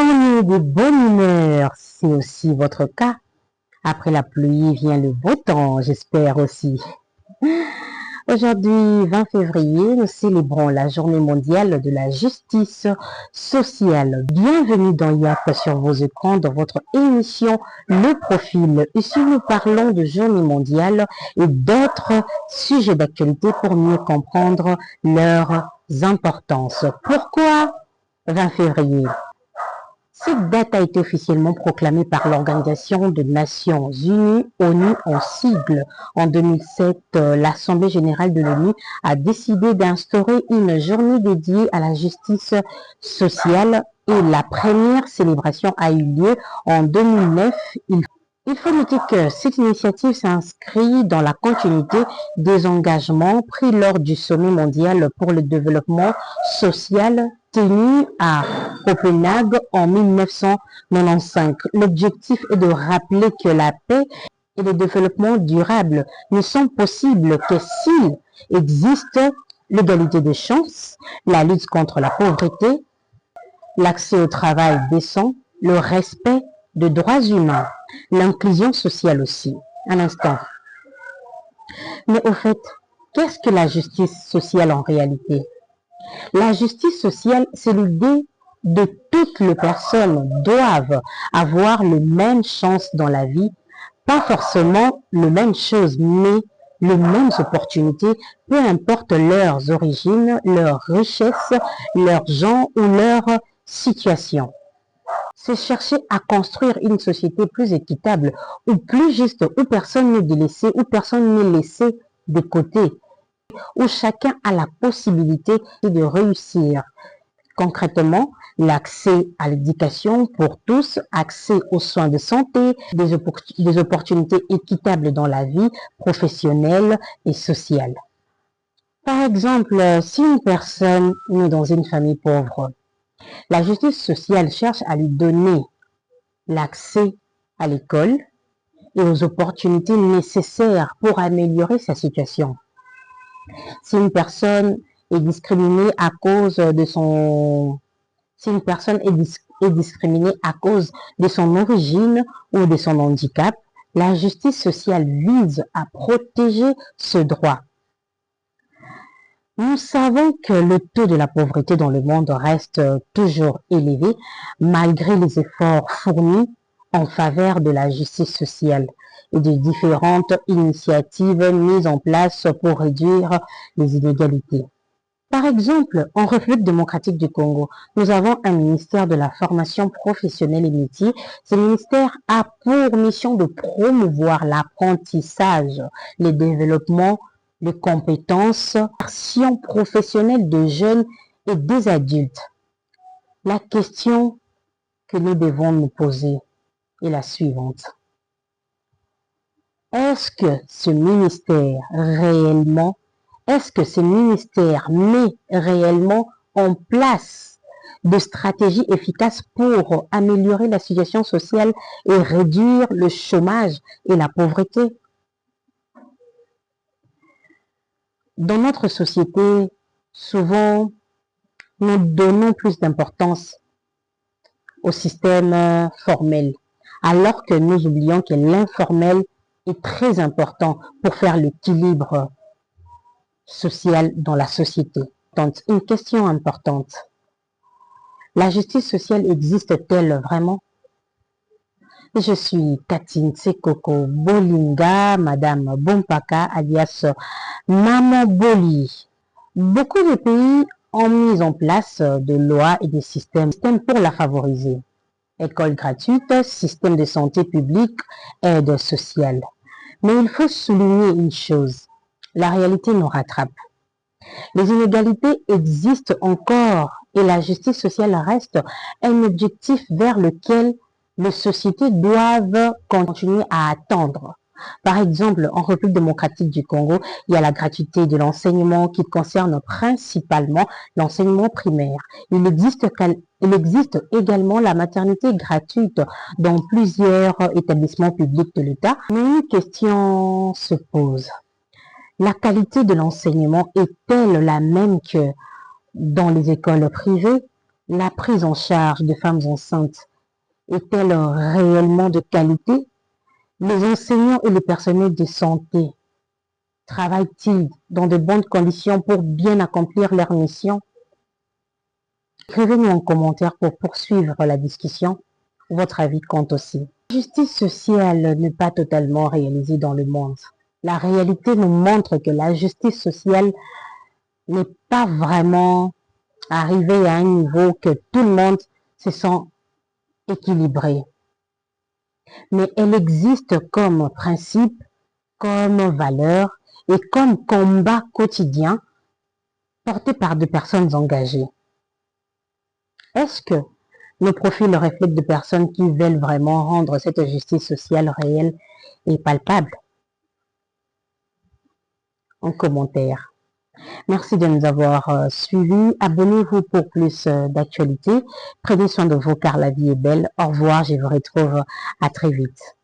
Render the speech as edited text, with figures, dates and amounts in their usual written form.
On est de bonne humeur, c'est aussi votre cas. Après la pluie vient le beau temps, j'espère aussi. Aujourd'hui, 20 février, nous célébrons la journée mondiale de la justice sociale. Bienvenue dans YAP sur vos écrans, dans votre émission Le Profil. Ici, nous parlons de journée mondiale et d'autres sujets d'actualité pour mieux comprendre leurs importances. Pourquoi 20 février? Cette date a été officiellement proclamée par l'Organisation des Nations Unies, ONU en sigle. En 2007, l'Assemblée générale de l'ONU a décidé d'instaurer une journée dédiée à la justice sociale et la première célébration a eu lieu en 2009. Il faut noter que cette initiative s'inscrit dans la continuité des engagements pris lors du sommet mondial pour le développement social tenu à Copenhague en 1995. L'objectif est de rappeler que la paix et le développement durable ne sont possibles que s'il existe l'égalité des chances, la lutte contre la pauvreté, l'accès au travail décent, le respect des droits humains, l'inclusion sociale aussi. Un instant. Mais au fait, qu'est-ce que la justice sociale en réalité? La justice sociale, c'est l'idée de toutes les personnes doivent avoir les mêmes chances dans la vie, pas forcément les mêmes choses, mais les mêmes opportunités, peu importe leurs origines, leur richesse, leur genre ou leur situation. C'est chercher à construire une société plus équitable ou plus juste, où personne n'est délaissé, où personne n'est laissé de côté, où chacun a la possibilité de réussir. Concrètement, l'accès à l'éducation pour tous, accès aux soins de santé, des opportunités équitables dans la vie professionnelle et sociale. Par exemple, si une personne naît dans une famille pauvre, la justice sociale cherche à lui donner l'accès à l'école et aux opportunités nécessaires pour améliorer sa situation. Si une personne est discriminée à cause de son origine ou de son handicap, la justice sociale vise à protéger ce droit. Nous savons que le taux de la pauvreté dans le monde reste toujours élevé malgré les efforts fournis en faveur de la justice sociale et de différentes initiatives mises en place pour réduire les inégalités. Par exemple, en République démocratique du Congo, nous avons un ministère de la formation professionnelle et métiers. Ce ministère a pour mission de promouvoir l'apprentissage, le développement de compétences, l'action professionnelle de jeunes et des adultes. La question que nous devons nous poser est la suivante. Est-ce que ce ministère met réellement en place des stratégies efficaces pour améliorer la situation sociale et réduire le chômage et la pauvreté? Dans notre société, souvent, nous donnons plus d'importance au système formel, alors que nous oublions que l'informel est très important pour faire l'équilibre social dans la société. Donc, une question importante. La justice sociale existe-t-elle vraiment? Je suis Katine Sekoko Bolinga, Madame Bompaka, alias Maman Boli. Beaucoup de pays ont mis en place des lois et des systèmes pour la favoriser. École gratuite, système de santé publique, aide sociale. Mais il faut souligner une chose. La réalité nous rattrape. Les inégalités existent encore et la justice sociale reste un objectif vers lequel les sociétés doivent continuer à attendre. Par exemple, en République démocratique du Congo, il y a la gratuité de l'enseignement qui concerne principalement l'enseignement primaire. Il existe également la maternité gratuite dans plusieurs établissements publics de l'État. Mais une question se pose. La qualité de l'enseignement est-elle la même que dans les écoles privées La prise en charge des femmes enceintes est-elle réellement de qualité? Les enseignants et le personnel de santé travaillent-ils dans de bonnes conditions pour bien accomplir leur mission? Écrivez-nous en commentaire pour poursuivre la discussion. Votre avis compte aussi. La justice sociale n'est pas totalement réalisée dans le monde. La réalité nous montre que la justice sociale n'est pas vraiment arrivée à un niveau que tout le monde se sent équilibré. Mais elle existe comme principe, comme valeur et comme combat quotidien porté par des personnes engagées. Est-ce que nos profils reflètent des personnes qui veulent vraiment rendre cette justice sociale réelle et palpable? En commentaire. Merci de nous avoir suivis. Abonnez-vous pour plus d'actualités. Prenez soin de vous car la vie est belle. Au revoir, je vous retrouve à très vite.